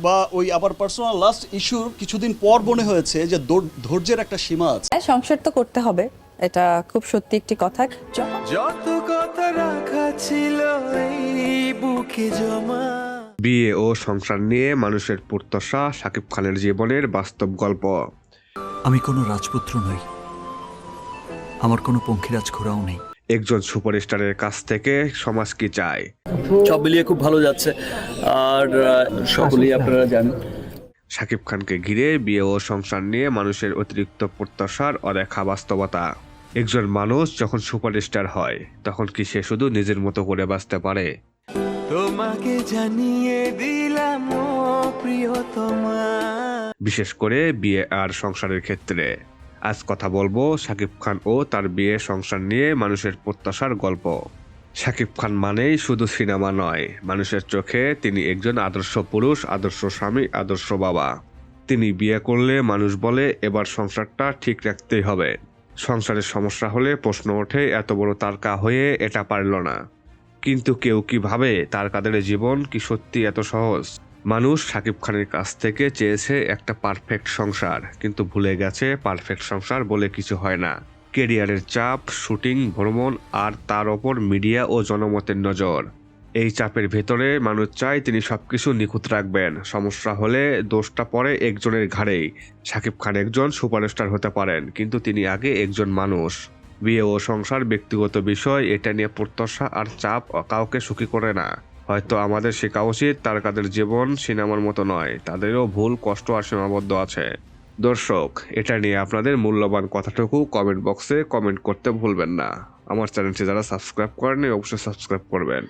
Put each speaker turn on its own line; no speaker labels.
বা ওই আবার পার্সোনাল লাস্ট ইস্যুর কিছুদিন পর মনে হয়েছে যে ধৈর্যের একটা সীমা আছে।
সংসার তো করতে হবে, এটা খুব সত্যি একটি কথা।
যত কথা রাখা ছিল এই বুকে জমা।
বিয়ে ও সংসার নিয়ে মানুষের প্রত্যাশা শাকিব খানের জীবনের বাস্তব গল্প।
আমি কোনো রাজপুত্র নই, আমার কোনো পঙ্খিরাজ ঘোড়াও নেই।
একজন সুপারস্টারের কাছ থেকে সমাজ কি চায়?
সব মিলিয়ে খুব ভালো যাচ্ছে, আর সকলেই আপনারা জানেন
শাকিব খানকে ঘিরে বিয়ে ও সংসার নিয়ে মানুষের অতিরিক্ত প্রত্যাশার অদেখা বাস্তবতা। একজন মানুষ যখন সুপারস্টার হয় তখন কি সে শুধু নিজের মতো করে বাঁচতে পারে?
তোমাকে জানিয়ে দিলাম ও প্রিয়তমা।
বিশেষ করে বিয়ে আর সংসারের ক্ষেত্রে আজ কথা বলবো শাকিব খান ও তার বিয়ে সংসার নিয়ে মানুষের প্রত্যাশার গল্প। শাকিব খান মানেই শুধু সিনেমা নয়, মানুষের চোখে তিনি একজন আদর্শ পুরুষ, আদর্শ স্বামী, আদর্শ বাবা। তিনি বিয়ে করলে মানুষ বলে এবার সংসারটা ঠিক রাখতেই হবে। সংসারের সমস্যা হলে প্রশ্ন ওঠে এত বড় তারকা হয়ে এটা পারল না। কিন্তু কেউ কি ভাবে তারকাদের জীবন কি সত্যি এত সহজ? মানুষ শাকিব খানের কাছ থেকে চেয়েছে একটা পারফেক্ট সংসার, কিন্তু ভুলে গেছে পারফেক্ট সংসার বলে কিছু হয় না। কেরিয়ারের চাপ, শুটিং, ভ্রমণ আর তার ওপর মিডিয়া ও জনমতের নজর। এই চাপের ভেতরে মানুষ চায় তিনি সবকিছু নিখুঁত রাখবেন। সমস্যা হলে দোষটা পড়ে একজনের ঘাড়েই। শাকিব খান একজন সুপারস্টার হতে পারেন, কিন্তু তিনি আগে একজন মানুষ। বিয়ে ও সংসার ব্যক্তিগত বিষয়, এটা নিয়ে প্রত্যাশা আর চাপ কাউকে সুখী করে না। হয়তো আমাদের শেখা উচিত তারকাদের জীবন সিনেমার মতো নয়, তাদেরও ভুল, কষ্ট আর সীমাবদ্ধ আছে। দর্শক, এটা নিয়ে আপনাদের মূল্যবান কথাটুকু কমেন্ট বক্সে কমেন্ট করতে ভুলবেন না। আমার চ্যানেলটি যারা সাবস্ক্রাইব করেননি অবশ্যই সাবস্ক্রাইব করবেন।